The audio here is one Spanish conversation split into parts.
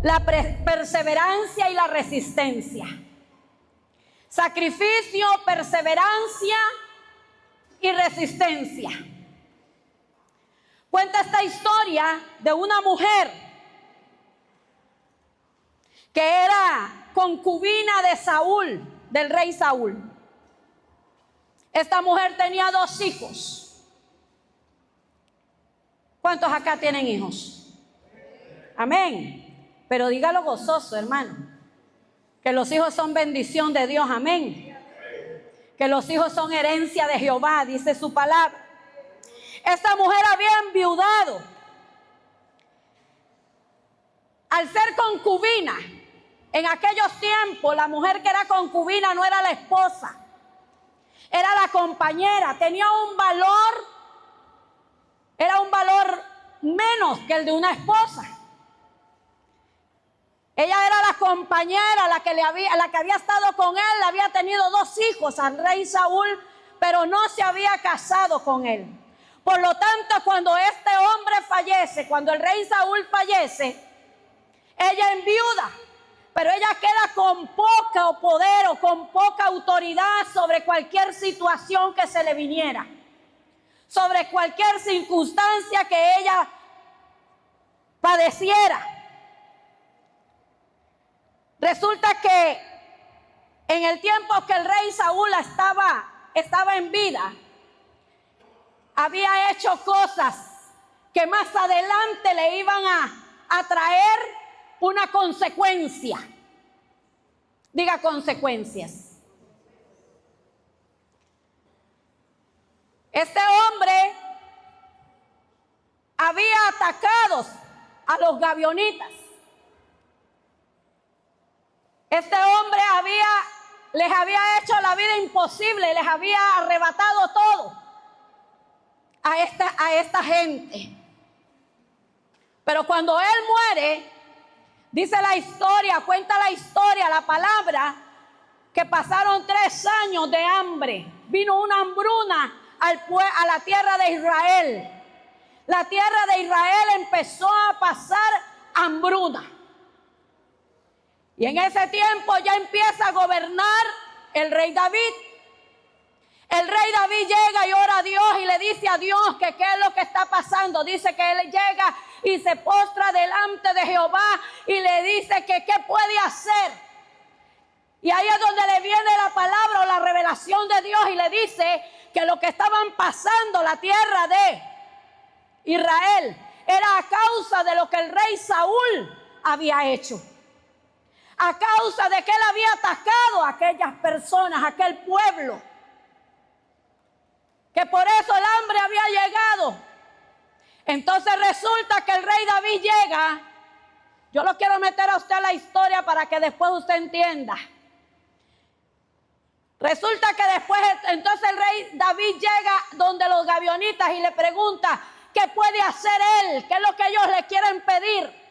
la perseverancia y la resistencia. Sacrificio, perseverancia y resistencia. Cuenta esta historia de una mujer que era concubina de Saúl, del rey Saúl. Esta mujer tenía 2 hijos. ¿Cuántos acá tienen hijos? Amén. Pero dígalo gozoso, hermano. Que los hijos son bendición de Dios. Amén. Que los hijos son herencia de Jehová, dice su palabra. Esta mujer había enviudado. Al ser concubina, en aquellos tiempos la mujer que era concubina no era la esposa, era la compañera. Tenía un valor, era un valor menos que el de una esposa. Ella era la compañera, la que había estado con él, había tenido 2 hijos al rey Saúl, pero no se había casado con él. Por lo tanto, cuando este hombre fallece, cuando el rey Saúl fallece, ella enviuda, pero ella queda con poco poder o con poca autoridad sobre cualquier situación que se le viniera, sobre cualquier circunstancia que ella padeciera. Resulta que en el tiempo que el rey Saúl estaba en vida, había hecho cosas que más adelante le iban a traer una consecuencia. Diga consecuencias. Este hombre había atacado a los gabionitas. Este hombre les había hecho la vida imposible, les había arrebatado todo a esta gente. Pero cuando él muere, dice la historia, cuenta la historia, la palabra, que pasaron 3 años de hambre. Vino una hambruna a la tierra de Israel. La tierra de Israel empezó a pasar hambruna. Y en ese tiempo ya empieza a gobernar el rey David. El rey David llega y ora a Dios y le dice a Dios que qué es lo que está pasando. Dice que él llega y se postra delante de Jehová y le dice que qué puede hacer. Y ahí es donde le viene la palabra o la revelación de Dios y le dice que lo que estaban pasando la tierra de Israel era a causa de lo que el rey Saúl había hecho. A causa de que él había atacado a aquellas personas, a aquel pueblo. Que por eso el hambre había llegado. Entonces resulta que el rey David llega. Yo lo quiero meter a usted a la historia para que después usted entienda. Resulta que después, entonces el rey David llega donde los gabionitas y le pregunta qué puede hacer él, qué es lo que ellos le quieren pedir.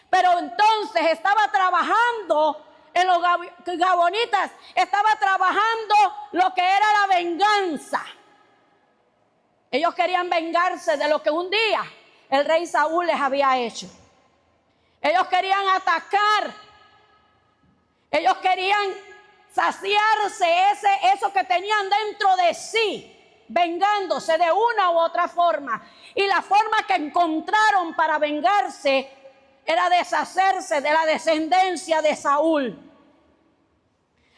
Pero entonces estaba trabajando en los gabionitas, estaba trabajando lo que era la venganza. Ellos querían vengarse de lo que un día el rey Saúl les había hecho. Ellos querían atacar. Ellos querían saciarse eso que tenían dentro de sí, vengándose de una u otra forma. Y la forma que encontraron para vengarse era deshacerse de la descendencia de Saúl.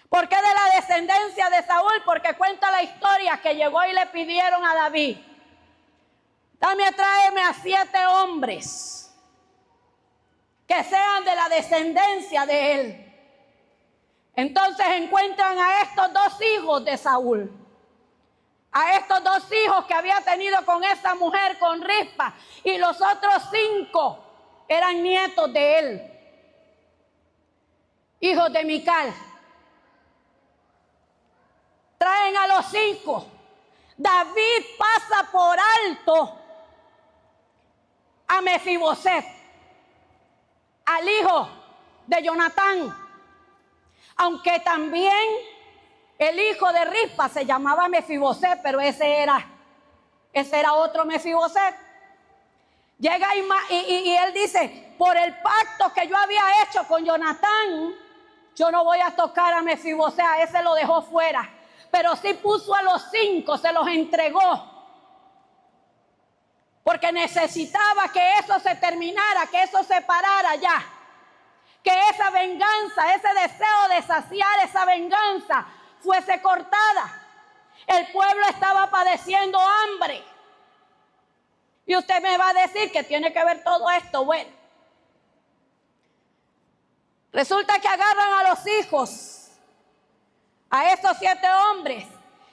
¿Por qué de la descendencia de Saúl? Porque cuenta la historia que llegó y le pidieron a David: tráeme a 7 hombres que sean de la descendencia de él. Entonces encuentran a estos 2 hijos de Saúl, a estos 2 hijos que había tenido con esa mujer, con Rispa, y los otros 5 eran nietos de él, hijos de Mical. Traen a los 5. David pasa por alto a Mefiboset, al hijo de Jonatán, aunque también el hijo de Rispa se llamaba Mefiboset, pero ese era otro Mefiboset. Llega y él dice, por el pacto que yo había hecho con Jonatán, yo no voy a tocar a Mefibosé, a ese lo dejó fuera. Pero sí puso a los 5, se los entregó. Porque necesitaba que eso se terminara, que eso se parara ya. Que esa venganza, ese deseo de saciar esa venganza fuese cortada. El pueblo estaba padeciendo hambre. Y usted me va a decir que tiene que ver todo esto. Bueno, resulta que agarran a los hijos, a estos 7 hombres.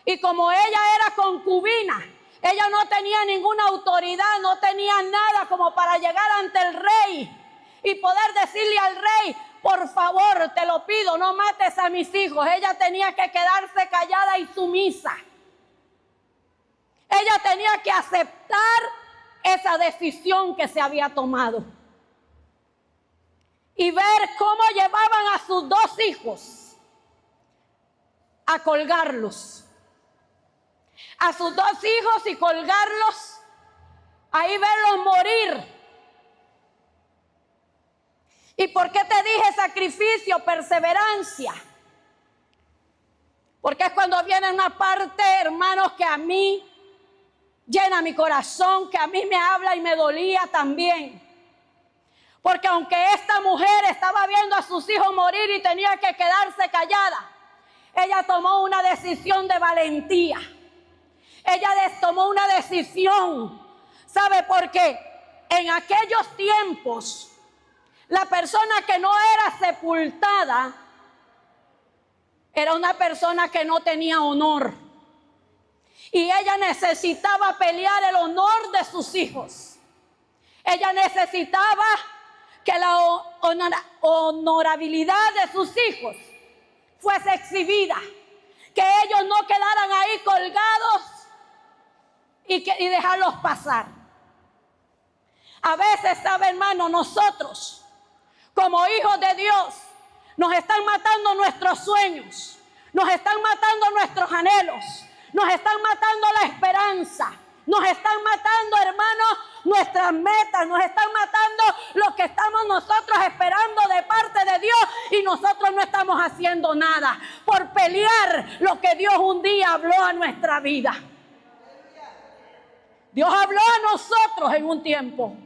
Y como ella era concubina, ella no tenía ninguna autoridad, no tenía nada como para llegar ante el rey y poder decirle al rey, por favor, te lo pido, no mates a mis hijos. Ella tenía que quedarse callada y sumisa. Ella tenía que aceptar esa decisión que se había tomado. Y ver cómo llevaban a sus 2 hijos a colgarlos. A sus 2 hijos y colgarlos, ahí verlos morir. ¿Y por qué te dije sacrificio, perseverancia? Porque es cuando viene una parte, hermanos, que a mí llena mi corazón, que a mí me habla y me dolía también. Porque aunque esta mujer estaba viendo a sus hijos morir y tenía que quedarse callada, ella tomó una decisión de valentía. Ella tomó una decisión, ¿sabe? Porque en aquellos tiempos, la persona que no era sepultada era una persona que no tenía honor. Y ella necesitaba pelear el honor de sus hijos. Ella necesitaba que la honorabilidad de sus hijos fuese exhibida. Que ellos no quedaran ahí colgados y dejarlos pasar. A veces, ¿sabe, hermano? Nosotros, como hijos de Dios, nos están matando nuestros sueños, nos están matando nuestros anhelos, nos están matando la esperanza, nos están matando, hermanos, nuestras metas, nos están matando lo que estamos nosotros esperando de parte de Dios y nosotros no estamos haciendo nada por pelear lo que Dios un día habló a nuestra vida. Dios habló a nosotros en un tiempo.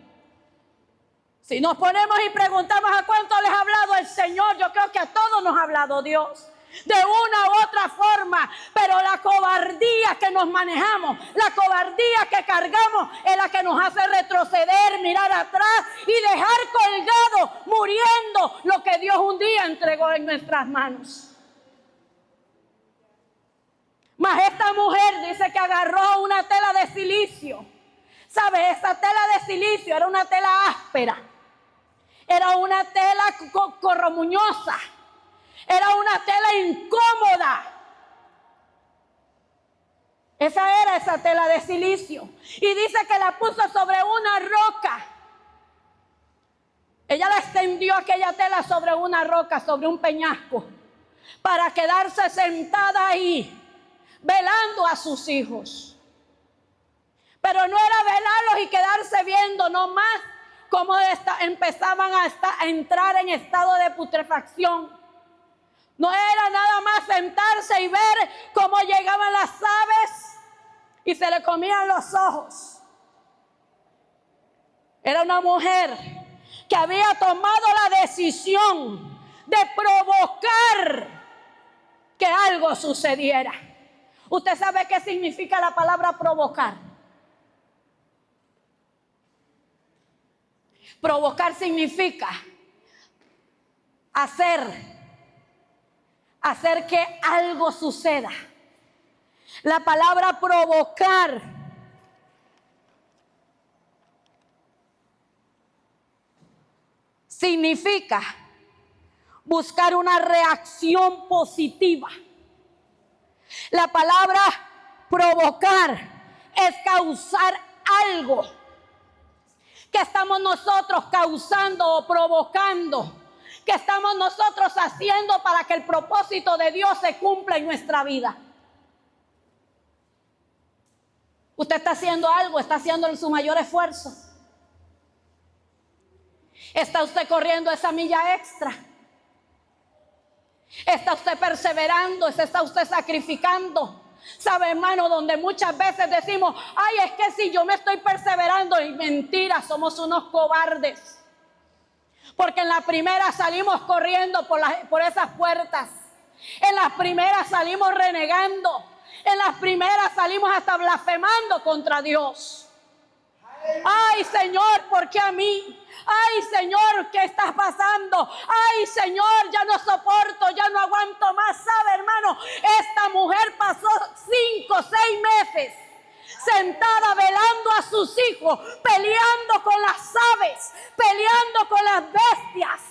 Si nos ponemos y preguntamos a cuánto les ha hablado el Señor, yo creo que a todos nos ha hablado Dios. De una u otra forma, pero la cobardía que nos manejamos, la cobardía que cargamos es la que nos hace retroceder, mirar atrás y dejar colgado, muriendo lo que Dios un día entregó en nuestras manos. Mas esta mujer dice que agarró una tela de silicio. ¿Sabe? Esa tela de silicio era una tela áspera. Era una tela corromuñosa. Era una tela incómoda. Esa era esa tela de silicio. Y dice que la puso sobre una roca. Ella la extendió aquella tela sobre una roca, sobre un peñasco, para quedarse sentada ahí, velando a sus hijos. Pero no era velarlos y quedarse viendo nomás cómo empezaban a entrar en estado de putrefacción. No era nada más sentarse y ver cómo llegaban las aves y se le comían los ojos. Era una mujer que había tomado la decisión de provocar que algo sucediera. ¿Usted sabe qué significa la palabra provocar? Provocar significa hacer que algo suceda. La palabra provocar significa buscar una reacción positiva. La palabra provocar es causar algo que estamos nosotros causando o provocando, que estamos nosotros haciendo para que el propósito de Dios se cumpla en nuestra vida. Usted está haciendo algo, está haciendo su mayor esfuerzo, ¿Está usted corriendo esa milla extra? ¿Está usted perseverando? ¿Se está usted sacrificando? ¿Sabe, hermano? Donde muchas veces decimos, ay, es que si yo me estoy perseverando, y mentira, somos unos cobardes. Porque en la primera salimos corriendo por esas puertas. En las primeras salimos renegando. En las primeras salimos hasta blasfemando contra Dios. Ay, Señor, ¿por qué a mí? Ay, Señor, ¿qué está pasando? Ay, Señor, ya no soporto, ya no aguanto más. ¿Sabe, hermano? Esta mujer pasó 5 o 6 meses sentada velando a sus hijos, peleando con las aves, peleando con las bestias.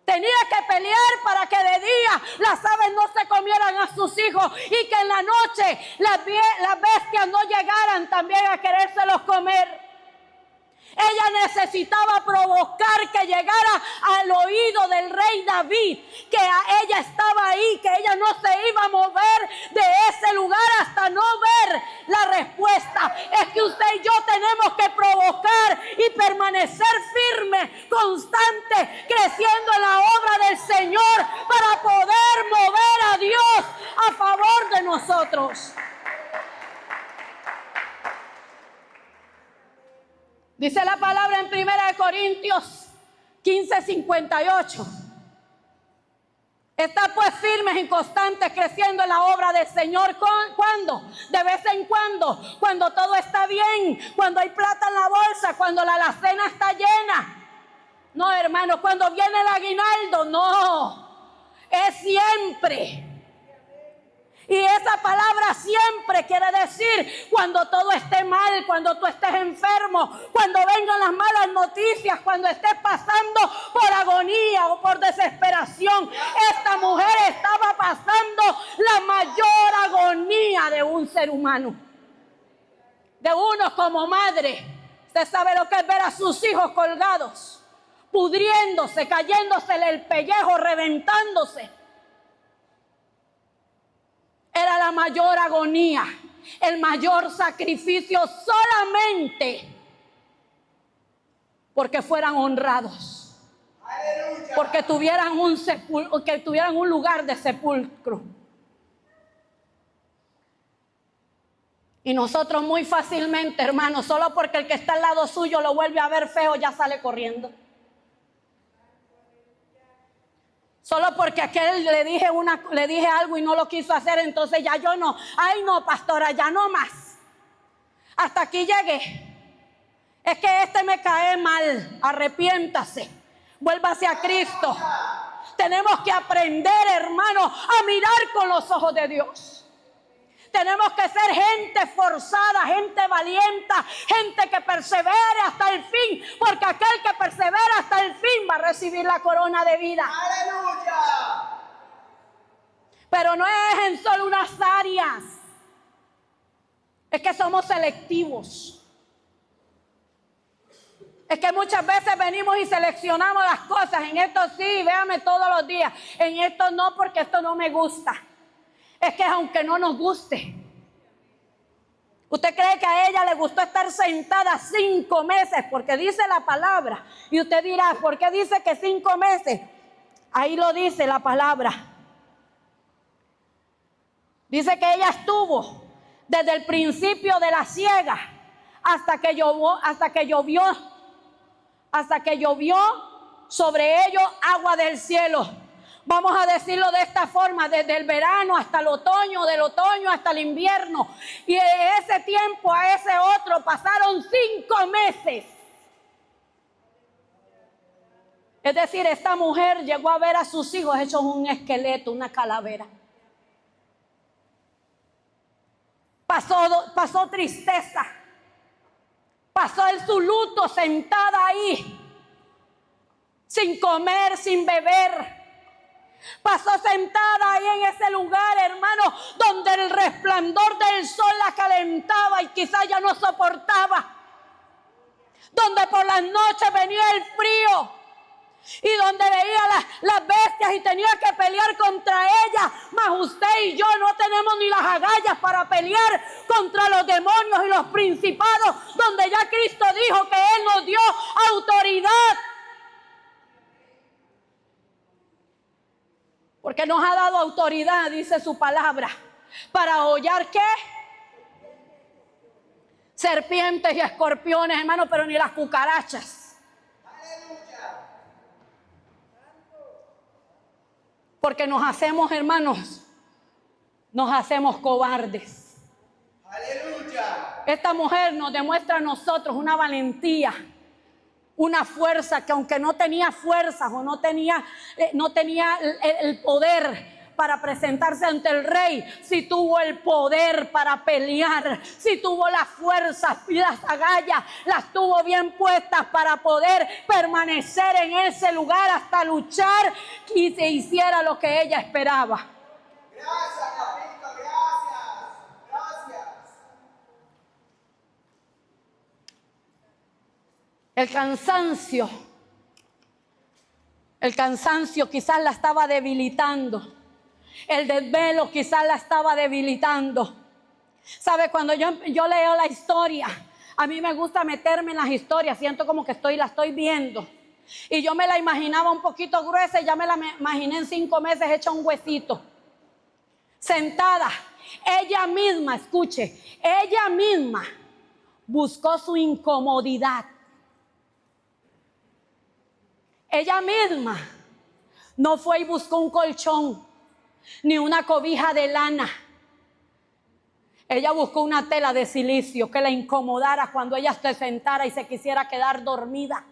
Tenía que pelear para que de día las aves no se comieran a sus hijos y que en la noche las bestias no llegaran también a querérselos comer. Ella necesitaba provocar que llegara al oído del rey David, que ella estaba ahí, que ella no se iba a mover de ese lugar hasta no ver la respuesta. Es que usted y yo tenemos que provocar y permanecer firme, constante, creciendo en la obra del Señor para poder mover a Dios a favor de nosotros. Dice la palabra en 1 Corintios 15:58. Está pues firmes y constantes creciendo en la obra del Señor. ¿Cuándo? De vez en cuando. Cuando todo está bien. Cuando hay plata en la bolsa. Cuando la alacena está llena. No, hermano. Cuando viene el aguinaldo. No. Es siempre. Y esa palabra siempre quiere decir cuando todo esté mal, cuando tú estés enfermo, cuando vengan las malas noticias, cuando estés pasando por agonía o por desesperación. Esta mujer estaba pasando la mayor agonía de un ser humano. De uno como madre. Usted sabe lo que es ver a sus hijos colgados, pudriéndose, cayéndosele el pellejo, reventándose. Era la mayor agonía, el mayor sacrificio solamente porque fueran honrados. Aleluya. Porque tuvieran un lugar de sepulcro. Y nosotros muy fácilmente, hermanos, solo porque el que está al lado suyo lo vuelve a ver feo, ya sale corriendo. Solo porque aquel le dije algo y no lo quiso hacer, entonces ya yo no. Ay, no, pastora, ya no más. Hasta aquí llegué. Es que este me cae mal. Arrepiéntase. Vuélvase a Cristo. Tenemos que aprender, hermano, a mirar con los ojos de Dios. Tenemos que ser gente forzada, gente valienta, gente que persevere hasta el fin, porque aquel que persevera hasta el fin va a recibir la corona de vida. ¡Aleluya! Pero no es en solo unas áreas, es que somos selectivos. Es que muchas veces venimos y seleccionamos las cosas. En esto sí, véame todos los días. En esto no, porque esto no me gusta. Es que aunque no nos guste, ¿usted cree que a ella le gustó estar sentada 5 meses? Porque dice la palabra. Y usted dirá, ¿por qué dice que 5 meses? Ahí lo dice la palabra. Dice que ella estuvo desde el principio de la siega hasta que llovió sobre ellos agua del cielo. Vamos a decirlo de esta forma, desde el verano hasta el otoño, del otoño hasta el invierno. Y de ese tiempo a ese otro pasaron 5 meses. Es decir, esta mujer llegó a ver a sus hijos hechos un esqueleto, una calavera. Pasó tristeza. Pasó en su luto sentada ahí, sin comer, sin beber. Pasó sentada ahí en ese lugar, hermano, donde el resplandor del sol la calentaba y quizás ya no soportaba. Donde por las noches venía el frío y donde veía las bestias y tenía que pelear contra ellas. Mas usted y yo no tenemos ni las agallas para pelear contra los demonios y los principados, donde ya Cristo dijo que Él nos dio autoridad Porque nos ha dado autoridad, dice su palabra, para hollar ¿qué? Serpientes y escorpiones, hermano, pero ni las cucarachas. Porque nos hacemos, hermanos, nos hacemos cobardes. Aleluya. Esta mujer nos demuestra a nosotros una valentía, una fuerza que aunque no tenía fuerzas o no tenía el poder para presentarse ante el rey, sí tuvo el poder para pelear, sí tuvo las fuerzas y las agallas, las tuvo bien puestas para poder permanecer en ese lugar hasta luchar y se hiciera lo que ella esperaba. Gracias, papito, gracias. El cansancio quizás la estaba debilitando. El desvelo quizás la estaba debilitando. ¿Sabe? Cuando yo leo la historia, a mí me gusta meterme en las historias. Siento como que la estoy viendo. Y yo me la imaginaba un poquito gruesa y ya me la imaginé en 5 meses hecha un huesito. Sentada. Ella misma, escuche, ella misma buscó su incomodidad. Ella misma no fue y buscó un colchón ni una cobija de lana. Ella buscó una tela de silicio que la incomodara cuando ella se sentara y se quisiera quedar dormida.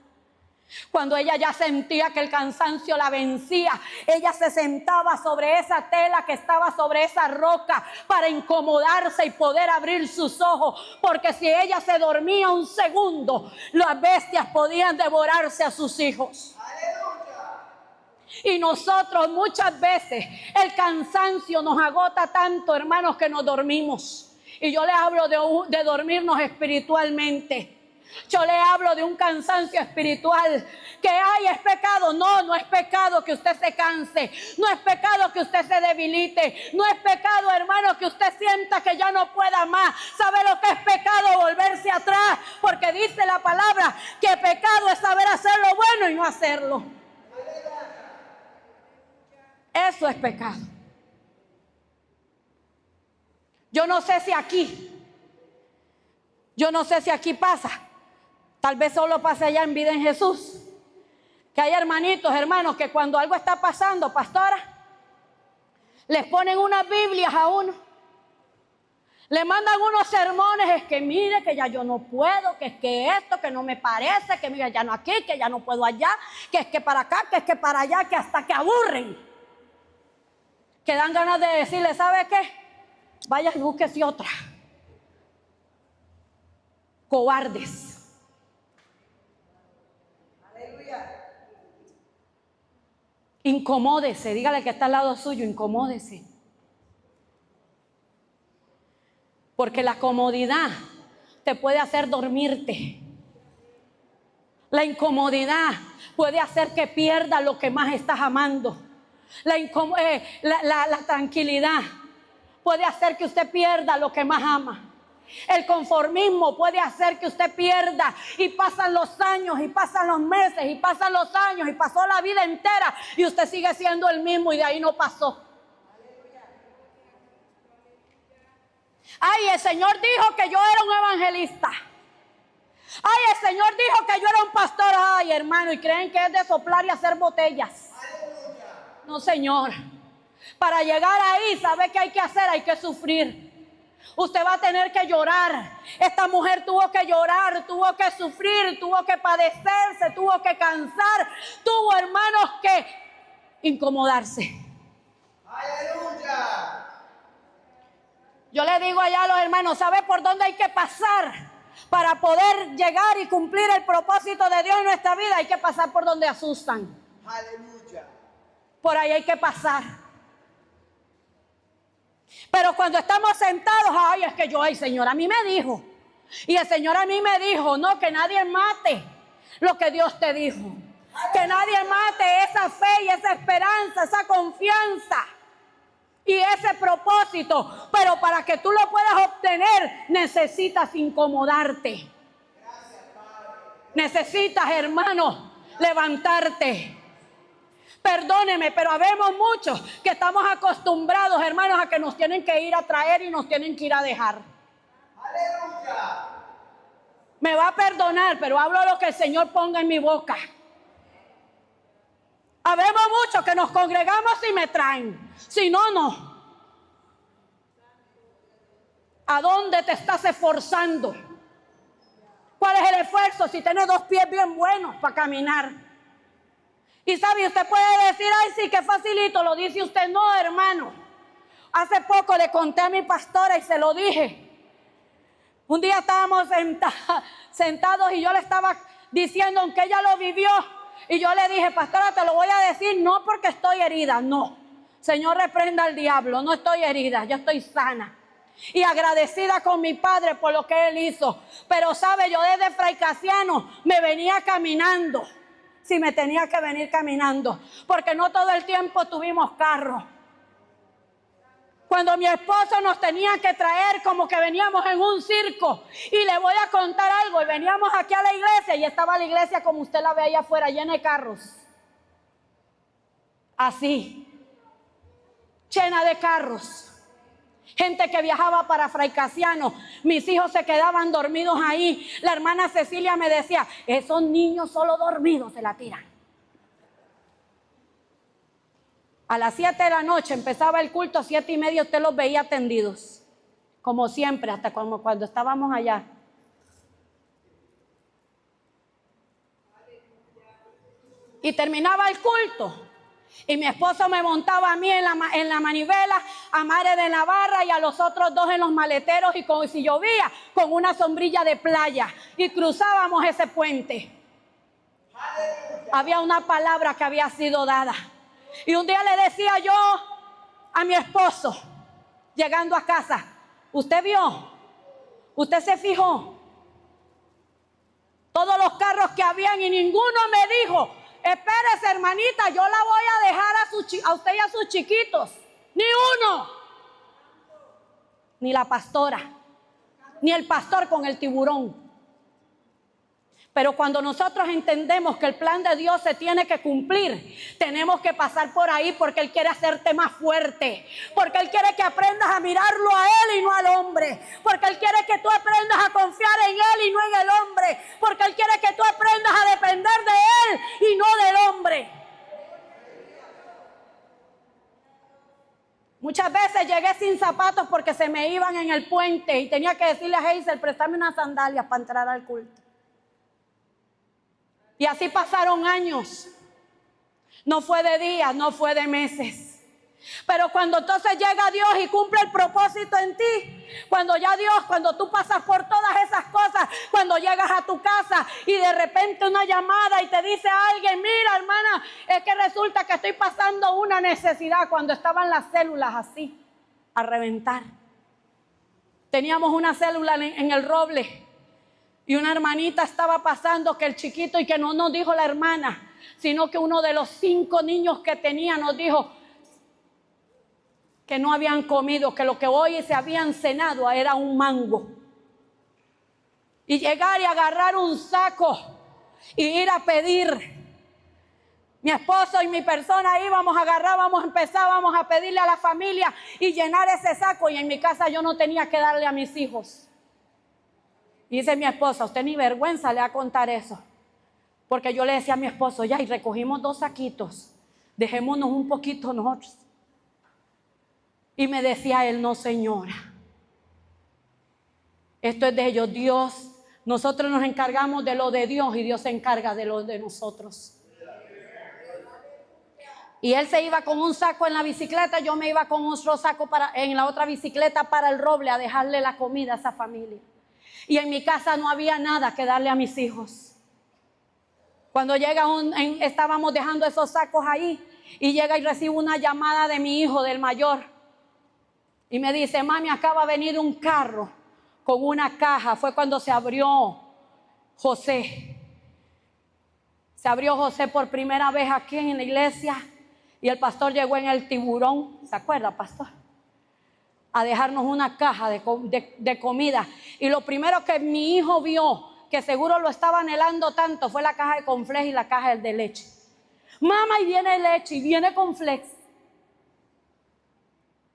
Cuando ella ya sentía que el cansancio la vencía, ella se sentaba sobre esa tela que estaba sobre esa roca para incomodarse y poder abrir sus ojos, porque si ella se dormía un segundo, las bestias podían devorarse a sus hijos. Y nosotros muchas veces el cansancio nos agota tanto, hermanos, que nos dormimos. Y yo le hablo de dormirnos espiritualmente. Yo le hablo de un cansancio espiritual. Que hay, es pecado. No, no es pecado que usted se canse. No es pecado que usted se debilite. No es pecado, hermano, que usted sienta que ya no pueda más. ¿Sabe lo que es pecado? Volverse atrás. Porque dice la palabra que pecado es saber hacer lo bueno y no hacerlo. Eso es pecado. Yo no sé si aquí pasa. Tal vez solo pase allá en Vida en Jesús. Que hay hermanitos, hermanos, que cuando algo está pasando, pastora, les ponen unas Biblias a uno. Le mandan unos sermones, es que mire que ya yo no puedo, que es que esto, que no me parece, que mira ya no aquí, que ya no puedo allá, que es que para acá, que es que para allá, que hasta que aburren. Que dan ganas de decirle, ¿sabe qué? Vaya y búsquese otra. Cobardes. Aleluya. Incomódese, dígale que está al lado suyo, incomódese. Porque la comodidad te puede hacer dormirte. La incomodidad puede hacer que pierdas lo que más estás amando. La tranquilidad puede hacer que usted pierda lo que más ama. El conformismo puede hacer que usted pierda, y pasan los años y pasan los meses y pasan los años y pasó la vida entera y usted sigue siendo el mismo y de ahí no pasó. Ay, el Señor dijo que yo era un evangelista. Ay, el Señor dijo que yo era un pastor. Ay, hermano, y creen que es de soplar y hacer botellas. No, Señor. Para llegar ahí, ¿sabe qué hay que hacer? Hay que sufrir. Usted va a tener que llorar. Esta mujer tuvo que llorar, tuvo que sufrir, tuvo que padecerse, tuvo que cansar, tuvo, hermanos, que incomodarse. Aleluya. Yo le digo allá a los hermanos, ¿sabe por dónde hay que pasar para poder llegar y cumplir el propósito de Dios en nuestra vida? Hay que pasar por donde asustan. Aleluya. Por ahí hay que pasar. Pero cuando estamos sentados, ay, es que ay, Señor, a mí me dijo. Y el Señor a mí me dijo, no, que nadie mate lo que Dios te dijo. Que nadie mate esa fe y esa esperanza, esa confianza y ese propósito. Pero para que tú lo puedas obtener, necesitas incomodarte. Necesitas, hermano, levantarte. Perdóneme, pero habemos muchos que estamos acostumbrados, hermanos, a que nos tienen que ir a traer y nos tienen que ir a dejar. Aleluya. Me va a perdonar, pero hablo lo que el Señor ponga en mi boca. Habemos muchos que nos congregamos y me traen. Si no, no. ¿A dónde te estás esforzando? ¿Cuál es el esfuerzo si tienes 2 pies bien buenos para caminar? Y sabe, usted puede decir, ay, sí, qué facilito, lo dice usted. No, hermano. Hace poco le conté a mi pastora y se lo dije. Un día estábamos sentados y yo le estaba diciendo, aunque ella lo vivió, y yo le dije, pastora, te lo voy a decir, no porque estoy herida, no. Señor, reprenda al diablo, no estoy herida, yo estoy sana. Y agradecida con mi padre por lo que él hizo. Pero sabe, yo desde Fray Casiano me venía caminando. Si me tenía que venir caminando, porque no todo el tiempo tuvimos carro. Cuando mi esposo nos tenía que traer, como que veníamos en un circo. Y le voy a contar algo, y veníamos aquí a la iglesia, y estaba la iglesia como usted la ve allá afuera, llena de carros. Así, llena de carros. Gente que viajaba para Fray Casiano. Mis hijos se quedaban dormidos ahí. La hermana Cecilia me decía, esos niños solo dormidos se la tiran. A las 7 de la noche empezaba el culto, 7:30 usted los veía atendidos. Como siempre, hasta cuando estábamos allá. Y terminaba el culto. Y mi esposo me montaba a mí en la manivela, a Mare de Navarra y a los otros 2 en los maleteros, y si llovía, con una sombrilla de playa, y cruzábamos ese puente. ¡Aleluya! Había una palabra que había sido dada. Y un día le decía yo a mi esposo, llegando a casa, ¿usted vio? ¿Usted se fijó? Todos los carros que habían, y ninguno me dijo, espérese, hermanita, yo la voy a dejar a usted y a sus chiquitos. Ni uno. Ni la pastora. Ni el pastor con el tiburón. Pero cuando nosotros entendemos que el plan de Dios se tiene que cumplir, tenemos que pasar por ahí, porque Él quiere hacerte más fuerte. Porque Él quiere que aprendas a mirarlo a Él y no al hombre. Porque Él quiere que tú aprendas a confiar en Él y no en el hombre. Porque Él quiere que tú aprendas a depender de Él y no del hombre. Muchas veces llegué sin zapatos porque se me iban en el puente y tenía que decirle a Hazel, préstame unas sandalias para entrar al culto. Y así pasaron años. No fue de días, no fue de meses. Pero cuando entonces llega Dios y cumple el propósito en ti, cuando tú pasas por todas esas cosas, cuando llegas a tu casa y de repente una llamada y te dice alguien, mira, hermana, es que resulta que estoy pasando una necesidad, cuando estaban las células así, a reventar. Teníamos una célula en el Roble. Y una hermanita estaba pasando, que el chiquito, y que no nos dijo la hermana, sino que uno de los 5 niños que tenía nos dijo que no habían comido, que lo que hoy se habían cenado era un mango. Y llegar y agarrar un saco y ir a pedir. Mi esposo y mi persona íbamos a agarrar, empezábamos a pedirle a la familia y llenar ese saco. Y en mi casa yo no tenía que darle a mis hijos. Y dice mi esposa, usted ni vergüenza le va a contar eso. Porque yo le decía a mi esposo, ya, y recogimos 2 saquitos, dejémonos un poquito nosotros. Y me decía él, no, señora, esto es de ellos. Dios, nosotros nos encargamos de lo de Dios y Dios se encarga de lo de nosotros. Y él se iba con un saco en la bicicleta, yo me iba con otro saco en la otra bicicleta para el Roble a dejarle la comida a esa familia. Y en mi casa no había nada que darle a mis hijos. Cuando estábamos dejando esos sacos ahí, y llega y recibo una llamada de mi hijo, del mayor, y me dice, mami, acaba de venir un carro con una caja. Fue cuando se abrió José. Se abrió José por primera vez aquí en la iglesia, y el pastor llegó en el tiburón. ¿Se acuerda, pastor? A dejarnos una caja de comida. Y lo primero que mi hijo vio, que seguro lo estaba anhelando tanto, fue la caja de conflex y la caja de leche. Mamá, y viene leche, y viene cornflakes.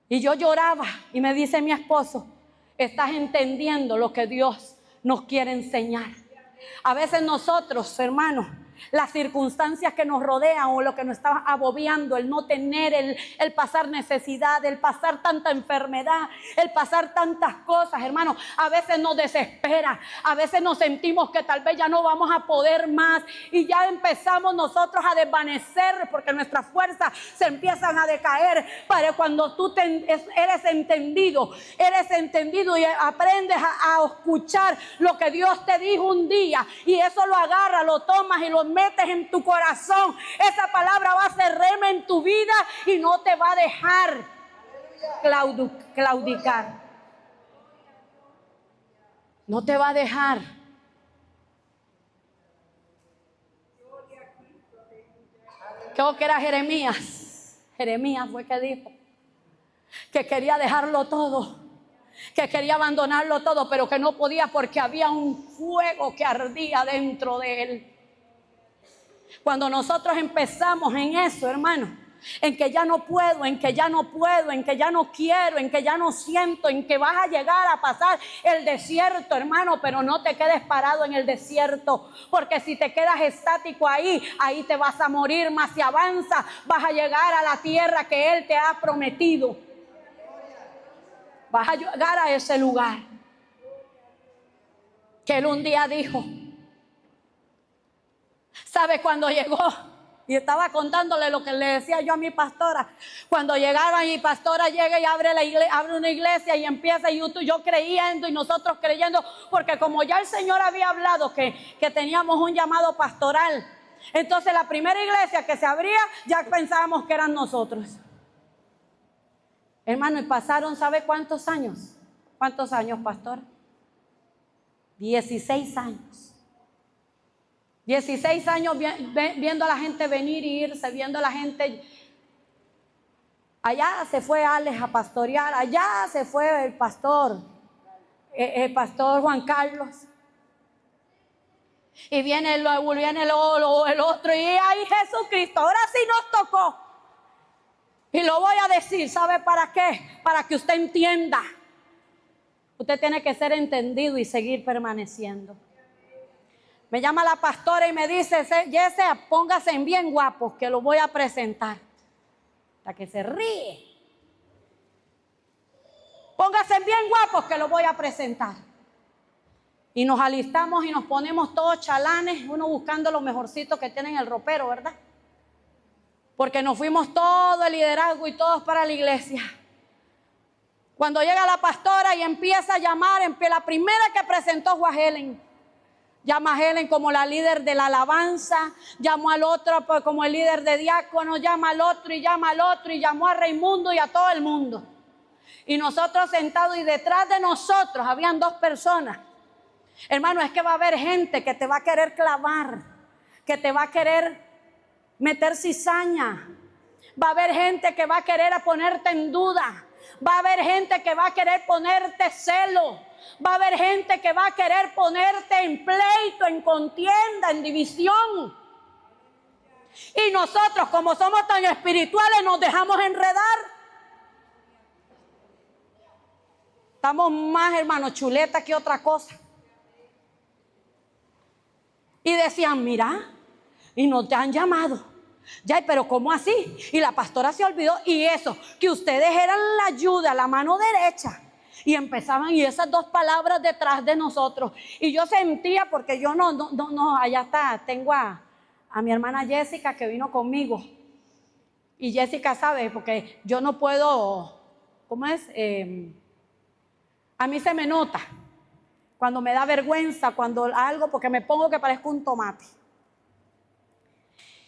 Y yo lloraba, y me dice mi esposo, estás entendiendo lo que Dios nos quiere enseñar. A veces nosotros, hermanos, las circunstancias que nos rodean o lo que nos está agobiando, el no tener, el pasar necesidad, el pasar tanta enfermedad, el pasar tantas cosas, hermanos, a veces nos desespera, a veces nos sentimos que tal vez ya no vamos a poder más y ya empezamos nosotros a desvanecer porque nuestras fuerzas se empiezan a decaer. Pero cuando tú eres entendido y aprendes a escuchar lo que Dios te dijo un día y eso lo agarras, lo tomas y lo metes en tu corazón, esa palabra va a ser rema en tu vida y no te va a dejar claudicar. No te va a dejar. Creo que era Jeremías. Jeremías fue que dijo que quería dejarlo todo, que quería abandonarlo todo, pero que no podía porque había un fuego que ardía dentro de él. Cuando nosotros empezamos en eso, hermano, en que ya no puedo, en que ya no puedo, en que ya no quiero, en que ya no siento, en que vas a llegar a pasar el desierto, hermano, pero no te quedes parado en el desierto, porque si te quedas estático ahí te vas a morir. Más si avanzas, vas a llegar a la tierra que Él te ha prometido. Vas a llegar a ese lugar que Él un día dijo. ¿Sabe cuando llegó? Y estaba contándole lo que le decía yo a mi pastora. Cuando llegaba mi pastora llega y abre una iglesia y empieza y yo creyendo y nosotros creyendo, porque como ya el Señor había hablado que teníamos un llamado pastoral, entonces la primera iglesia que se abría ya pensábamos que eran nosotros. Hermano, y pasaron, ¿sabe cuántos años? ¿Cuántos años, pastor? 16 años. 16 años viendo a la gente venir y irse, viendo a la gente. Allá se fue Alex a pastorear, allá se fue el pastor Juan Carlos. Y viene el otro, y ahí Jesucristo, ahora sí nos tocó. Y lo voy a decir, ¿sabe para qué? Para que usted entienda. Usted tiene que ser entendido y seguir permaneciendo. Me llama la pastora y me dice, Jesse, póngase en bien guapos que lo voy a presentar. Hasta que se ríe. Póngase en bien guapos que lo voy a presentar. Y nos alistamos y nos ponemos todos chalanes, uno buscando lo mejorcito que tiene en el ropero, ¿verdad? Porque nos fuimos todo el liderazgo y todos para la iglesia. Cuando llega la pastora y empieza a llamar, la primera que presentó fue a Helen. Llama a Helen como la líder de la alabanza, llamó al otro pues, como el líder de diácono, llama al otro y llama al otro y llamó a Raimundo y a todo el mundo. Y nosotros sentados y detrás de nosotros habían 2 personas. Hermano, es que va a haber gente que te va a querer clavar, que te va a querer meter cizaña. Va a haber gente que va a querer ponerte en duda. Va a haber gente que va a querer ponerte celo. Va a haber gente que va a querer ponerte en pleito, en contienda, en división. Y nosotros, como somos tan espirituales, nos dejamos enredar. Estamos más, hermanos, chuletas que otra cosa. Y decían, mira, y nos te han llamado. Ya, pero ¿cómo así? Y la pastora se olvidó. Y eso, que ustedes eran la ayuda, la mano derecha. Y empezaban, y esas 2 palabras detrás de nosotros. Y yo sentía, porque yo no, allá está, tengo a mi hermana Jessica que vino conmigo. Y Jessica sabe, porque yo no puedo, ¿cómo es? A mí se me nota cuando me da vergüenza, cuando algo, porque me pongo que parezco un tomate.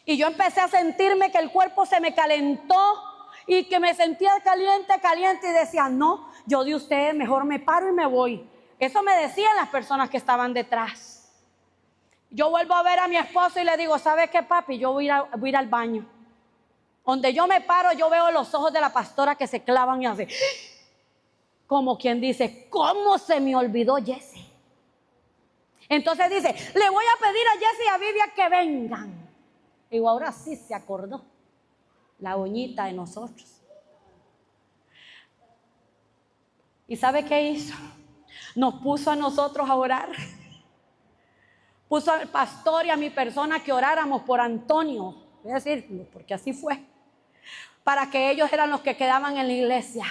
Y yo empecé a sentirme que el cuerpo se me calentó y que me sentía caliente y decía, no, yo de ustedes mejor me paro y me voy. Eso me decían las personas que estaban detrás. Yo vuelvo a ver a mi esposo y le digo, ¿sabe qué, papi? Yo voy a ir al baño. Donde yo me paro, yo veo los ojos de la pastora que se clavan y hace, como quien dice, ¿cómo se me olvidó Jesse? Entonces dice, le voy a pedir a Jesse y a Vivian que vengan. Digo, ahora sí se acordó la uñita de nosotros. ¿Y sabe qué hizo? Nos puso a nosotros a orar. Puso al pastor y a mi persona que oráramos por Antonio. Voy a decir, porque así fue. Para que ellos eran los que quedaban en la iglesia.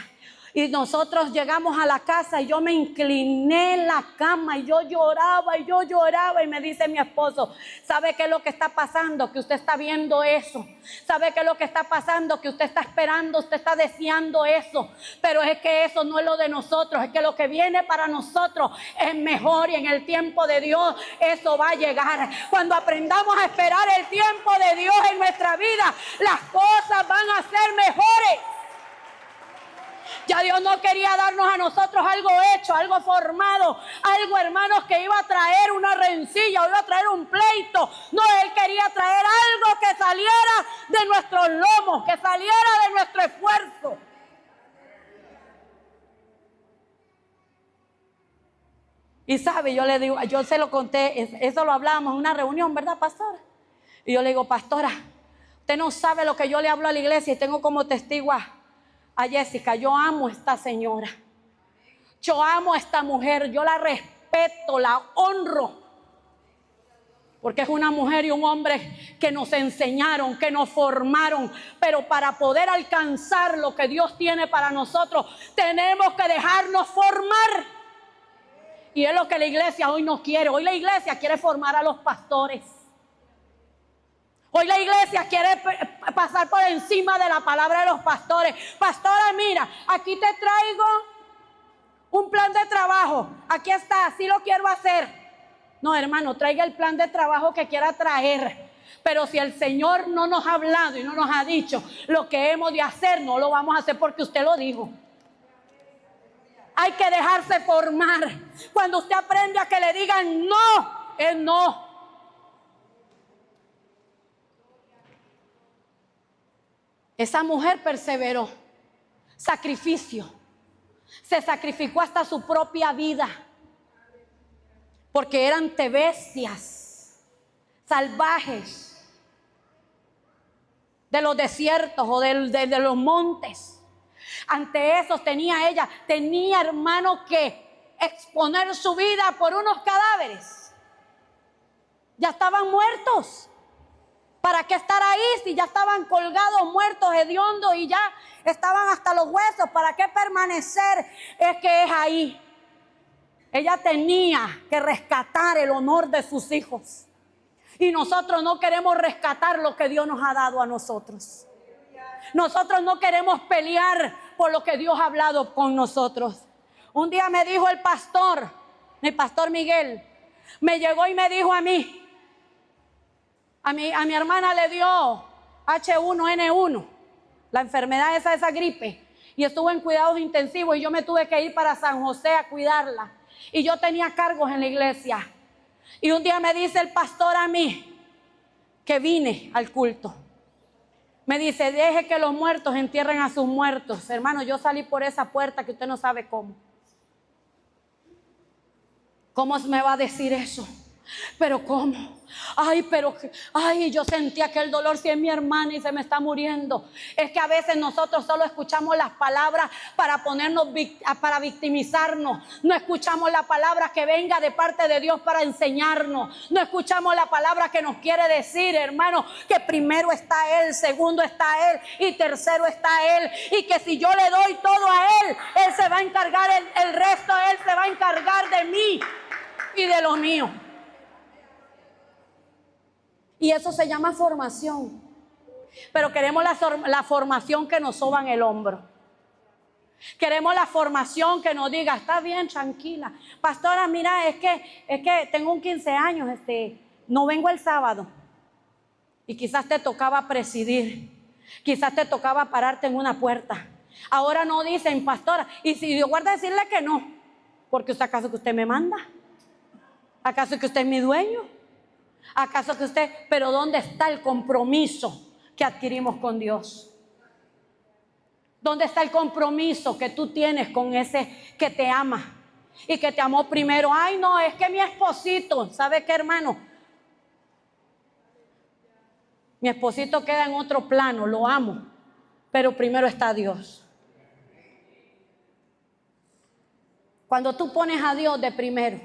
Y nosotros llegamos a la casa y yo me incliné en la cama y yo lloraba y me dice mi esposo, ¿sabe qué es lo que está pasando? Que usted está viendo eso. ¿Sabe qué es lo que está pasando? Que usted está esperando, usted está deseando eso. Pero es que eso no es lo de nosotros, es que lo que viene para nosotros es mejor y en el tiempo de Dios eso va a llegar. Cuando aprendamos a esperar el tiempo de Dios en nuestra vida, las cosas van a ser mejores. Ya Dios no quería darnos a nosotros algo hecho, algo formado, algo, hermanos, que iba a traer una rencilla o iba a traer un pleito. No, Él quería traer algo que saliera de nuestros lomos, que saliera de nuestro esfuerzo. Y sabe, yo le digo, yo se lo conté, eso lo hablábamos en una reunión, ¿verdad, pastora? Y yo le digo, pastora, usted no sabe lo que yo le hablo a la iglesia y tengo como testigo a Jessica. Yo amo a esta señora, yo amo a esta mujer, yo la respeto, la honro, porque es una mujer y un hombre que nos enseñaron, que nos formaron. Pero para poder alcanzar lo que Dios tiene para nosotros, tenemos que dejarnos formar. Y es lo que la iglesia hoy no quiere. Hoy la iglesia quiere formar a los pastores. Hoy la iglesia quiere pasar por encima de la palabra de los pastores. Pastora, mira, aquí te traigo un plan de trabajo. Aquí está, así lo quiero hacer. No, hermano, traiga el plan de trabajo que quiera traer. Pero si el Señor no nos ha hablado y no nos ha dicho lo que hemos de hacer, no lo vamos a hacer porque usted lo dijo. Hay que dejarse formar. Cuando usted aprende a que le digan no, es no. Esa mujer perseveró, sacrificio, se sacrificó hasta su propia vida, porque eran bestias salvajes de los desiertos o de los montes. Ante eso tenía, hermano, que exponer su vida por unos cadáveres. Ya estaban muertos. ¿Para qué estar ahí si ya estaban colgados, muertos, hediondos y ya estaban hasta los huesos? ¿Para qué permanecer? Es que es ahí. Ella tenía que rescatar el honor de sus hijos. Y nosotros no queremos rescatar lo que Dios nos ha dado a nosotros. Nosotros no queremos pelear por lo que Dios ha hablado con nosotros. Un día me dijo el pastor Miguel, me llegó y me dijo a mí, a mi hermana le dio H1N1, la enfermedad esa gripe, y estuvo en cuidados intensivos y yo me tuve que ir para San José a cuidarla. Y yo tenía cargos en la iglesia. Y un día me dice el pastor a mí, que vine al culto, me dice, deje que los muertos entierren a sus muertos. Hermano, yo salí por esa puerta que usted no sabe cómo. ¿Cómo me va a decir eso? ¿Pero cómo? Yo sentía que el dolor si es mi hermana y se me está muriendo. Es que a veces nosotros solo escuchamos las palabras para victimizarnos. No escuchamos la palabra que venga de parte de Dios para enseñarnos. No escuchamos la palabra que nos quiere decir, hermano, que primero está Él, segundo está Él y tercero está Él. Y que si yo le doy todo a Él, Él se va a encargar el resto, Él se va a encargar de mí y de lo mío. Y eso se llama formación. Pero queremos la formación que nos soba en el hombro. Queremos la formación que nos diga, está bien, tranquila. Pastora, mira, es que tengo un 15 años, no vengo el sábado. Y quizás te tocaba presidir. Quizás te tocaba pararte en una puerta. Ahora no dicen, pastora, y si Dios guarda decirle que no. Porque ¿acaso que usted me manda? ¿Acaso que usted es mi dueño? ¿Acaso que usted? Pero ¿dónde está el compromiso que adquirimos con Dios? ¿Dónde está el compromiso que tú tienes con ese que te ama y que te amó primero? Ay, no, es que mi esposito, ¿sabe qué, hermano? Mi esposito queda en otro plano, lo amo, pero primero está Dios. Cuando tú pones a Dios de primero,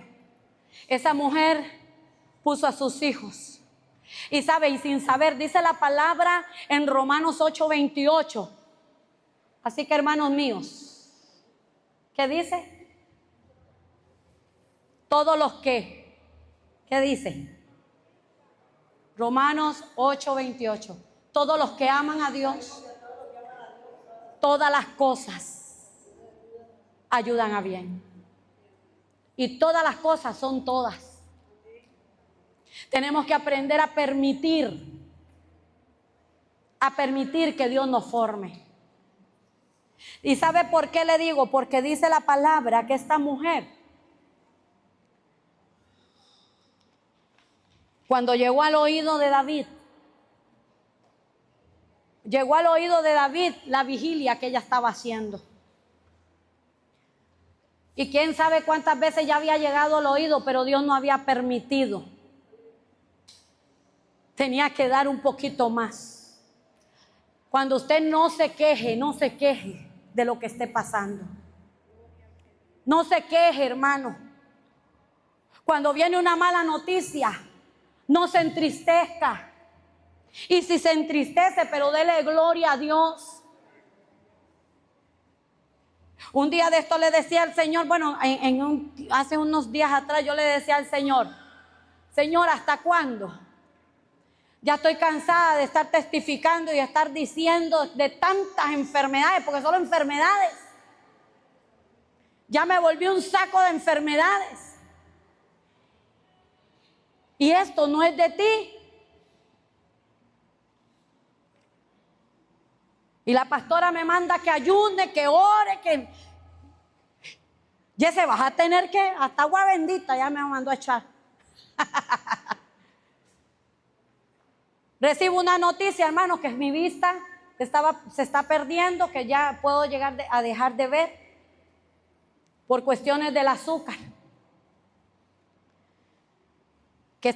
esa mujer puso a sus hijos. Y sabe, y sin saber, dice la palabra en Romanos 8:28. Así que, hermanos míos, ¿qué dice? Todos los que, ¿qué dice? Romanos 8:28. Todos los que aman a Dios, todas las cosas ayudan a bien. Y todas las cosas son todas. Tenemos que aprender a permitir que Dios nos forme. ¿Y sabe por qué le digo? Porque dice la palabra que esta mujer, cuando llegó al oído de David la vigilia que ella estaba haciendo. Y quién sabe cuántas veces ya había llegado al oído, pero Dios no había permitido. Tenía que dar un poquito más. Cuando usted no se queje de lo que esté pasando. No se queje, hermano. Cuando viene una mala noticia, no se entristezca. Y si se entristece, pero dele gloria a Dios. Un día de esto le decía al Señor, hace unos días atrás yo le decía al Señor, Señor, ¿hasta cuándo? Ya estoy cansada de estar testificando y estar diciendo de tantas enfermedades, porque solo enfermedades. Ya me volví un saco de enfermedades. Y esto no es de ti. Y la pastora me manda que ayune, que ore, que... Jesse, vas a tener que, hasta agua bendita ya me mandó a echar. Recibo una noticia, hermano, que mi vista se está perdiendo, que ya puedo llegar a dejar de ver por cuestiones del azúcar. Que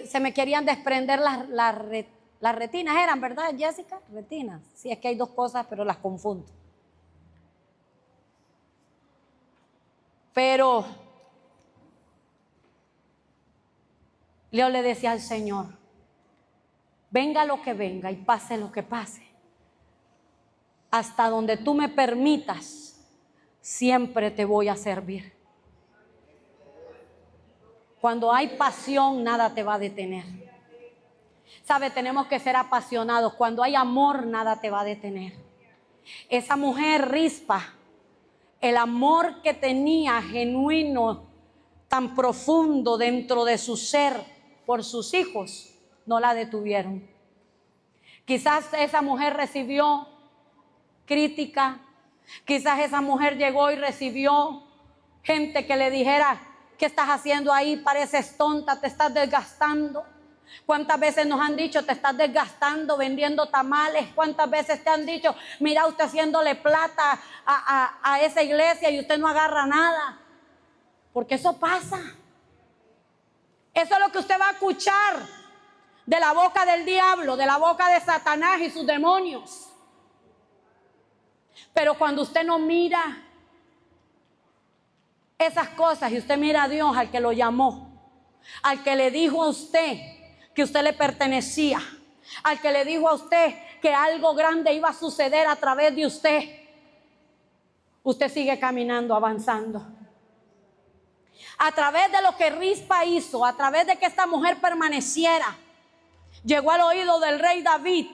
se me querían desprender las retinas, eran, ¿verdad, Jessica? Retinas. Sí, es que hay dos cosas, pero las confundo. Pero yo le decía al Señor, venga lo que venga y pase lo que pase, hasta donde tú me permitas, siempre te voy a servir. Cuando hay pasión, nada te va a detener. ¿Sabe? Tenemos que ser apasionados. Cuando hay amor, nada te va a detener. Esa mujer Rispa, el amor que tenía genuino, tan profundo dentro de su ser por sus hijos, no la detuvieron. Quizás esa mujer recibió crítica. Quizás esa mujer llegó y recibió gente que le dijera, ¿qué estás haciendo ahí? Pareces tonta, te estás desgastando. ¿Cuántas veces nos han dicho, te estás desgastando vendiendo tamales? ¿Cuántas veces te han dicho, mira usted haciéndole plata a esa iglesia y usted no agarra nada? Porque eso pasa. Eso es lo que usted va a escuchar de la boca del diablo, de la boca de Satanás y sus demonios. Pero cuando usted no mira esas cosas y usted mira a Dios, al que lo llamó, al que le dijo a usted que usted le pertenecía, al que le dijo a usted que algo grande iba a suceder a través de usted, usted sigue caminando, avanzando. A través de lo que Rispa hizo, a través de que esta mujer permaneciera, llegó al oído del rey David,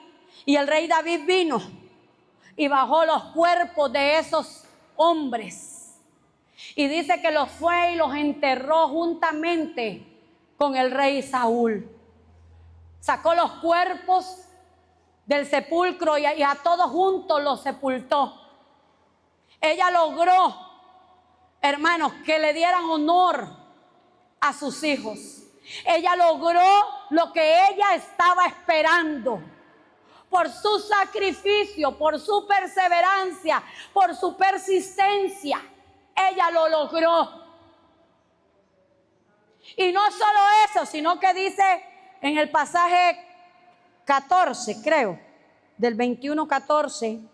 y el rey David vino y bajó los cuerpos de esos hombres, y dice que los fue y los enterró juntamente con el rey Saúl. Sacó los cuerpos del sepulcro y a todos juntos los sepultó. Ella logró, hermanos, que le dieran honor a sus hijos. Ella logró lo que ella estaba esperando. Por su sacrificio, por su perseverancia, por su persistencia, ella lo logró. Y no solo eso, sino que dice en el pasaje 14, creo, del 21:14.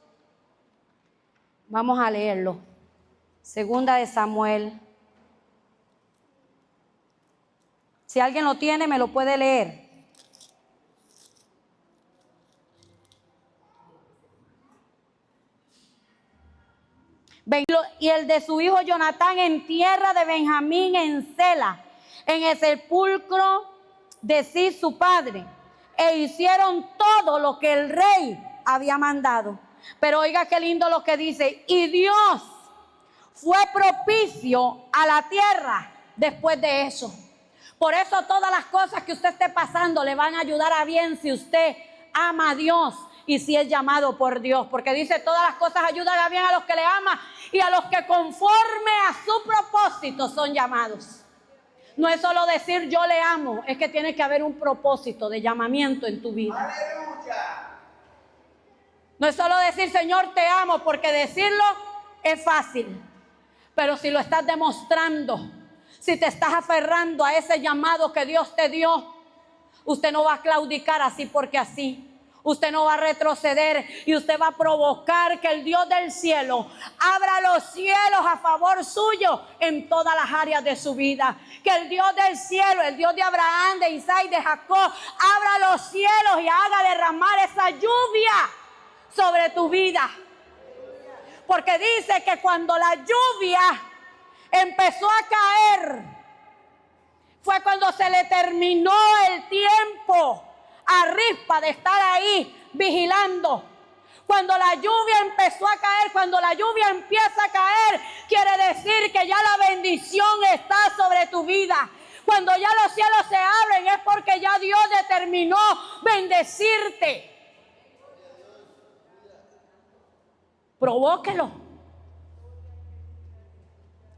Vamos a leerlo. Segunda de Samuel. Si alguien lo tiene, me lo puede leer. Y el de su hijo Jonatán en tierra de Benjamín, en Sela, en el sepulcro de Cis su padre, e hicieron todo lo que el rey había mandado. Pero oiga qué lindo lo que dice: y Dios fue propicio a la tierra después de eso. Por eso todas las cosas que usted esté pasando le van a ayudar a bien si usted ama a Dios y si es llamado por Dios. Porque dice: todas las cosas ayudan a bien a los que le aman y a los que conforme a su propósito son llamados. No es solo decir yo le amo, es que tiene que haber un propósito de llamamiento en tu vida. Aleluya. No es solo decir Señor te amo, porque decirlo es fácil. Pero si lo estás demostrando, si te estás aferrando a ese llamado que Dios te dio, usted no va a claudicar así porque así. Usted no va a retroceder y usted va a provocar que el Dios del cielo abra los cielos a favor suyo en todas las áreas de su vida. Que el Dios del cielo, el Dios de Abraham, de Isaac y de Jacob, abra los cielos y haga derramar esa lluvia sobre tu vida. Porque dice que cuando la lluvia empezó a caer, fue cuando se le terminó el tiempo a Rispa de estar ahí vigilando. Cuando la lluvia empezó a caer, cuando la lluvia empieza a caer, quiere decir que ya la bendición está sobre tu vida. Cuando ya los cielos se abren es porque ya Dios determinó bendecirte. Provóquelo.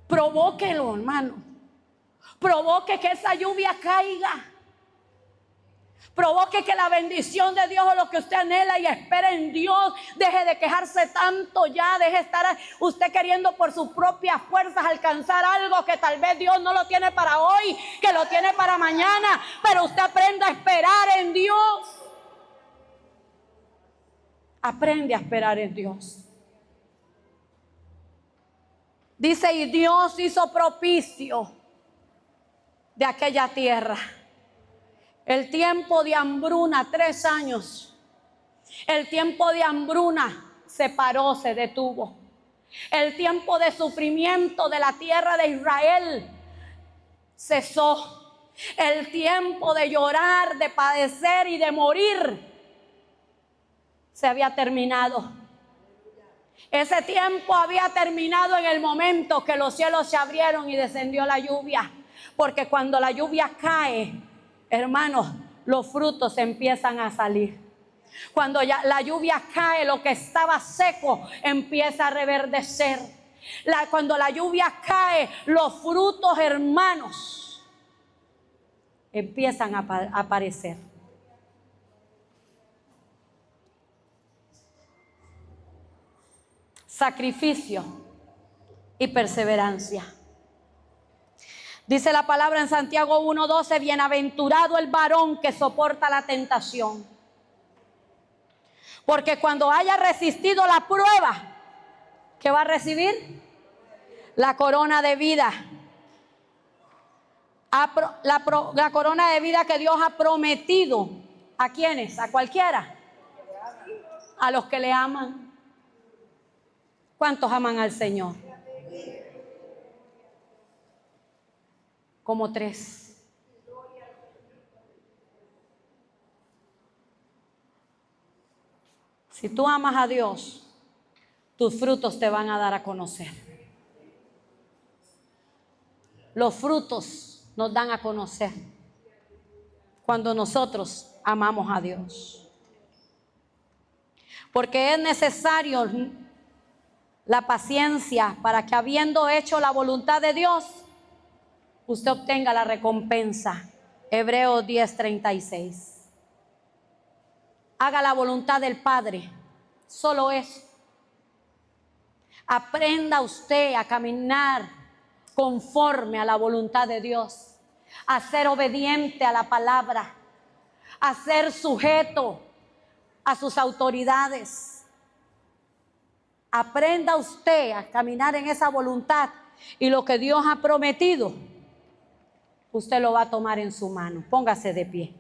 Provóquelo, hermano. Provoque que esa lluvia caiga. Provoque que la bendición de Dios o lo que usted anhela y espera en Dios, deje de quejarse tanto ya, deje de estar usted queriendo por sus propias fuerzas alcanzar algo que tal vez Dios no lo tiene para hoy, que lo tiene para mañana, pero usted aprenda a esperar en Dios. Aprende a esperar en Dios. Dice, y Dios hizo propicio de aquella tierra. El tiempo de hambruna, 3 años. El tiempo de hambruna se paró, se detuvo. El tiempo de sufrimiento de la tierra de Israel cesó. El tiempo de llorar, de padecer y de morir se había terminado. Ese tiempo había terminado en el momento que los cielos se abrieron y descendió la lluvia. Porque cuando la lluvia cae, hermanos, los frutos empiezan a salir. Cuando ya la lluvia cae, lo que estaba seco empieza a reverdecer. Cuando la lluvia cae, los frutos, hermanos, empiezan a aparecer. Sacrificio y perseverancia. Dice la palabra en Santiago 1:12, bienaventurado el varón que soporta la tentación. Porque cuando haya resistido la prueba, ¿qué va a recibir? La corona de vida. La corona de vida que Dios ha prometido. ¿A quiénes? ¿A cualquiera? A los que le aman. ¿Cuántos aman al Señor? Como 3. Si tú amas a Dios, tus frutos te van a dar a conocer. Los frutos nos dan a conocer cuando nosotros amamos a Dios. Porque es necesario la paciencia para que, habiendo hecho la voluntad de Dios, usted obtenga la recompensa. Hebreos 10:36. Haga la voluntad del Padre. Solo eso. Aprenda usted a caminar conforme a la voluntad de Dios, a ser obediente a la palabra, a ser sujeto a sus autoridades. Aprenda usted a caminar en esa voluntad y lo que Dios ha prometido, usted lo va a tomar en su mano. Póngase de pie.